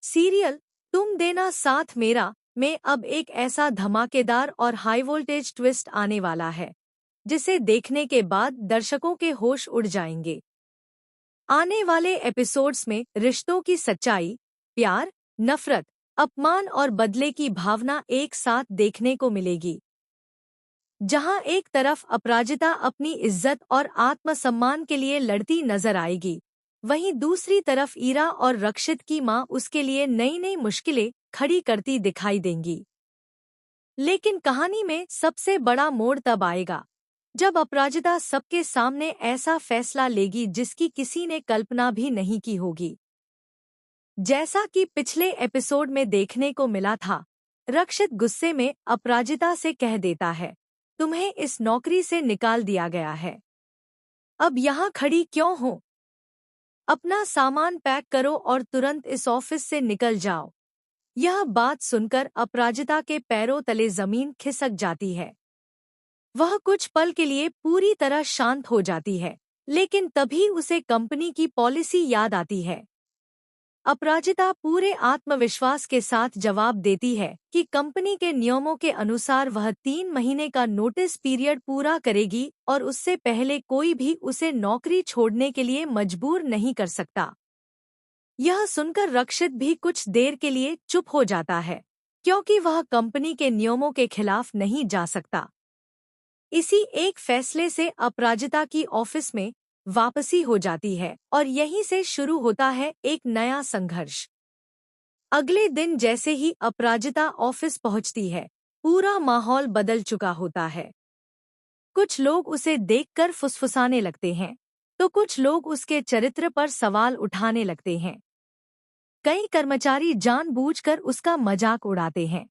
Serial तुम देना साथ मेरा में अब एक ऐसा धमाकेदार और हाई वोल्टेज ट्विस्ट आने वाला है जिसे देखने के बाद दर्शकों के होश उड़ जाएंगे। आने वाले एपिसोड्स में रिश्तों की सच्चाई, प्यार, नफरत, अपमान और बदले की भावना एक साथ देखने को मिलेगी। जहां एक तरफ अपराजिता अपनी इज्जत और आत्मसम्मान के लिए लड़ती नजर आएगी, वहीं दूसरी तरफ ईरा और रक्षित की मां उसके लिए नई नई मुश्किलें खड़ी करती दिखाई देंगी। लेकिन कहानी में सबसे बड़ा मोड़ तब आएगा जब अपराजिता सबके सामने ऐसा फैसला लेगी जिसकी किसी ने कल्पना भी नहीं की होगी। जैसा कि पिछले एपिसोड में देखने को मिला था, रक्षित गुस्से में अपराजिता से कह देता है, तुम्हें इस नौकरी से निकाल दिया गया है। अब यहाँ खड़ी क्यों हो? अपना सामान पैक करो और तुरंत इस ऑफिस से निकल जाओ। यह बात सुनकर अपराजिता के पैरों तले जमीन खिसक जाती है। वह कुछ पल के लिए पूरी तरह शांत हो जाती है, लेकिन तभी उसे कंपनी की पॉलिसी याद आती है। अपराजिता पूरे आत्मविश्वास के साथ जवाब देती है कि कंपनी के नियमों के अनुसार वह 3 महीने का नोटिस पीरियड पूरा करेगी और उससे पहले कोई भी उसे नौकरी छोड़ने के लिए मजबूर नहीं कर सकता। यह सुनकर रक्षित भी कुछ देर के लिए चुप हो जाता है, क्योंकि वह कंपनी के नियमों के खिलाफ नहीं जा सकता। इसी एक फैसले से अपराजिता की ऑफिस में वापसी हो जाती है और यहीं से शुरू होता है एक नया संघर्ष। अगले दिन जैसे ही अपराजिता ऑफिस पहुंचती है, पूरा माहौल बदल चुका होता है। कुछ लोग उसे देखकर फुसफुसाने लगते हैं, तो कुछ लोग उसके चरित्र पर सवाल उठाने लगते हैं। कई कर्मचारी जानबूझकर उसका मजाक उड़ाते हैं।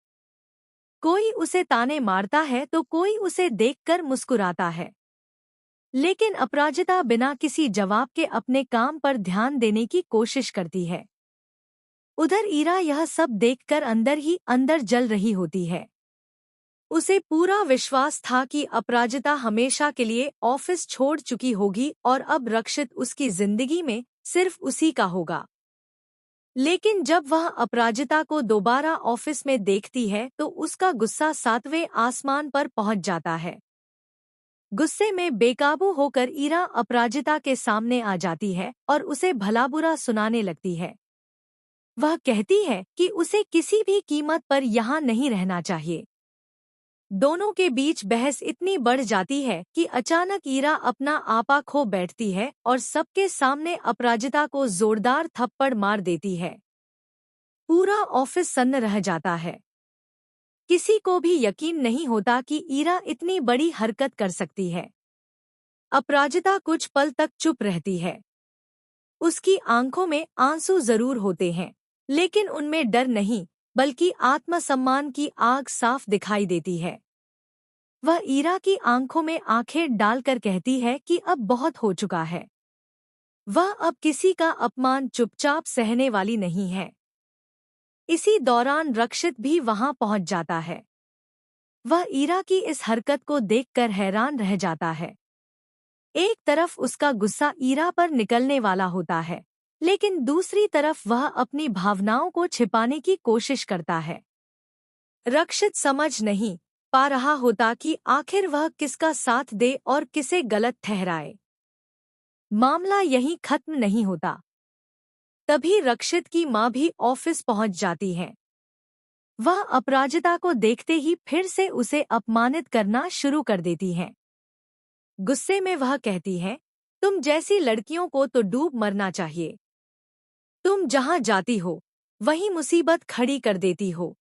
कोई उसे ताने मारता है तो कोई उसे देखकर मुस्कुराता है। लेकिन अपराजिता बिना किसी जवाब के अपने काम पर ध्यान देने की कोशिश करती है। उधर ईरा यह सब देखकर अंदर ही अंदर जल रही होती है। उसे पूरा विश्वास था कि अपराजिता हमेशा के लिए ऑफिस छोड़ चुकी होगी और अब रक्षित उसकी जिंदगी में सिर्फ उसी का होगा। लेकिन जब वह अपराजिता को दोबारा ऑफिस में देखती है तो उसका गुस्सा 7वें आसमान पर पहुंच जाता है। गुस्से में बेकाबू होकर ईरा अपराजिता के सामने आ जाती है और उसे भला बुरा सुनाने लगती है। वह कहती है कि उसे किसी भी कीमत पर यहाँ नहीं रहना चाहिए। दोनों के बीच बहस इतनी बढ़ जाती है कि अचानक ईरा अपना आपा खो बैठती है और सबके सामने अपराजिता को जोरदार थप्पड़ मार देती है। पूरा ऑफिस सन्न रह जाता है। किसी को भी यकीन नहीं होता कि ईरा इतनी बड़ी हरकत कर सकती है। अपराजिता कुछ पल तक चुप रहती है। उसकी आंखों में आंसू जरूर होते हैं, लेकिन उनमें डर नहीं, बल्कि आत्मसम्मान की आग साफ दिखाई देती है। वह ईरा की आंखों में आंखें डालकर कहती है कि अब बहुत हो चुका है। वह अब किसी का अपमान चुपचाप सहने वाली नहीं है। इसी दौरान रक्षित भी वहां पहुंच जाता है। वह ईरा की इस हरकत को देखकर हैरान रह जाता है। एक तरफ उसका गुस्सा ईरा पर निकलने वाला होता है, लेकिन दूसरी तरफ वह अपनी भावनाओं को छिपाने की कोशिश करता है। रक्षित समझ नहीं पा रहा होता कि आखिर वह किसका साथ दे और किसे गलत ठहराए। मामला यहीं खत्म नहीं होता। तभी रक्षित की मां भी ऑफिस पहुंच जाती है। वह अपराजिता को देखते ही फिर से उसे अपमानित करना शुरू कर देती है। गुस्से में वह कहती है, तुम जैसी लड़कियों को तो डूब मरना चाहिए। तुम जहां जाती हो वहीं मुसीबत खड़ी कर देती हो।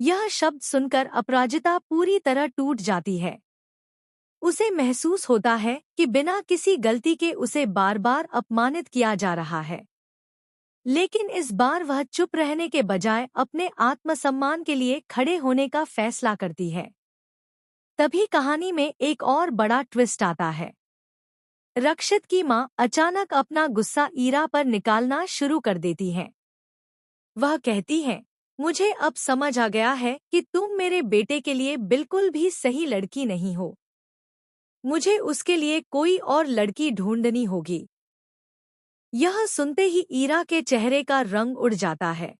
यह शब्द सुनकर अपराजिता पूरी तरह टूट जाती है। उसे महसूस होता है कि बिना किसी गलती के उसे बार बार अपमानित किया जा रहा है। लेकिन इस बार वह चुप रहने के बजाय अपने आत्मसम्मान के लिए खड़े होने का फैसला करती है। तभी कहानी में एक और बड़ा ट्विस्ट आता है। रक्षित की मां अचानक अपना गुस्सा ईरा पर निकालना शुरू कर देती है। वह कहती है, मुझे अब समझ आ गया है कि तुम मेरे बेटे के लिए बिल्कुल भी सही लड़की नहीं हो। मुझे उसके लिए कोई और लड़की ढूंढनी होगी। यह सुनते ही ईरा के चेहरे का रंग उड़ जाता है।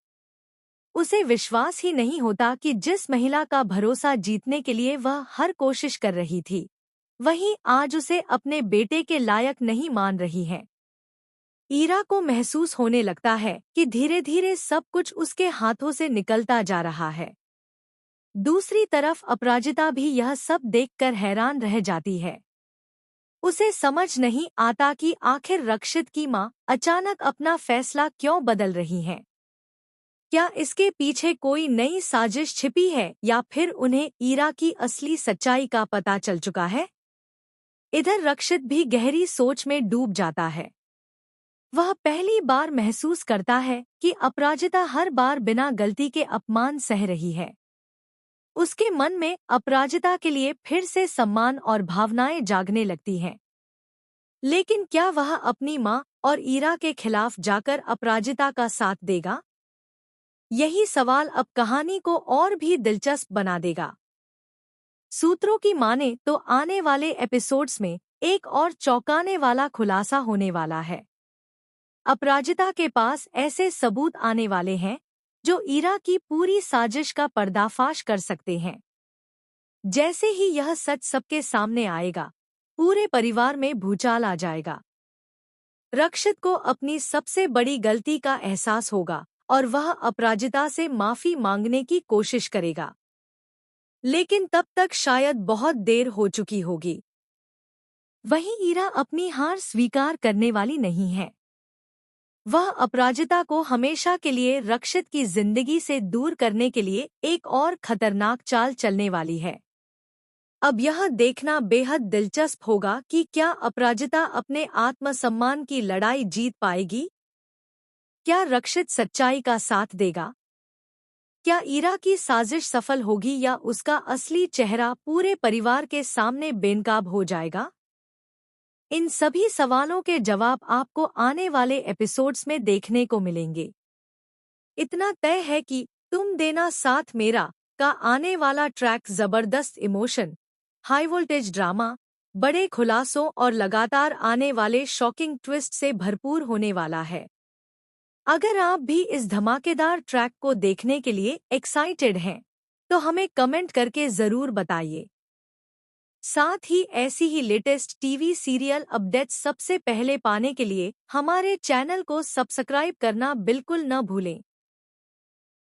उसे विश्वास ही नहीं होता कि जिस महिला का भरोसा जीतने के लिए वह हर कोशिश कर रही थी, वहीं आज उसे अपने बेटे के लायक नहीं मान रही है। ईरा को महसूस होने लगता है कि धीरे धीरे सब कुछ उसके हाथों से निकलता जा रहा है। दूसरी तरफ अपराजिता भी यह सब देखकर हैरान रह जाती है। उसे समझ नहीं आता कि आखिर रक्षित की माँ अचानक अपना फैसला क्यों बदल रही है। क्या इसके पीछे कोई नई साजिश छिपी है या फिर उन्हें ईरा की असली सच्चाई का पता चल चुका है? इधर रक्षित भी गहरी सोच में डूब जाता है। वह पहली बार महसूस करता है कि अपराजिता हर बार बिना गलती के अपमान सह रही है। उसके मन में अपराजिता के लिए फिर से सम्मान और भावनाएं जागने लगती हैं। लेकिन क्या वह अपनी माँ और ईरा के खिलाफ जाकर अपराजिता का साथ देगा? यही सवाल अब कहानी को और भी दिलचस्प बना देगा। सूत्रों की माने तो आने वाले एपिसोड्स में एक और चौंकाने वाला खुलासा होने वाला है। अपराजिता के पास ऐसे सबूत आने वाले हैं जो ईरा की पूरी साजिश का पर्दाफाश कर सकते हैं। जैसे ही यह सच सबके सामने आएगा, पूरे परिवार में भूचाल आ जाएगा। रक्षित को अपनी सबसे बड़ी गलती का एहसास होगा और वह अपराजिता से माफी मांगने की कोशिश करेगा। लेकिन तब तक शायद बहुत देर हो चुकी होगी। वहीं ईरा अपनी हार स्वीकार करने वाली नहीं है। वह अपराजिता को हमेशा के लिए रक्षित की जिंदगी से दूर करने के लिए एक और खतरनाक चाल चलने वाली है। अब यह देखना बेहद दिलचस्प होगा कि क्या अपराजिता अपने आत्मसम्मान की लड़ाई जीत पाएगी? क्या रक्षित सच्चाई का साथ देगा? क्या ईरा की साजिश सफल होगी या उसका असली चेहरा पूरे परिवार के सामने बेनकाब हो जाएगा? इन सभी सवालों के जवाब आपको आने वाले एपिसोड्स में देखने को मिलेंगे। इतना तय है कि तुम देना साथ मेरा का आने वाला ट्रैक जबरदस्त इमोशन, हाई वोल्टेज ड्रामा, बड़े खुलासों और लगातार आने वाले शॉकिंग ट्विस्ट से भरपूर होने वाला है। अगर आप भी इस धमाकेदार ट्रैक को देखने के लिए एक्साइटेड हैं, तो हमें कमेंट करके ज़रूर बताइए। साथ ही ऐसी ही लेटेस्ट टीवी सीरियल अपडेट्स सबसे पहले पाने के लिए हमारे चैनल को सब्सक्राइब करना बिल्कुल न भूलें।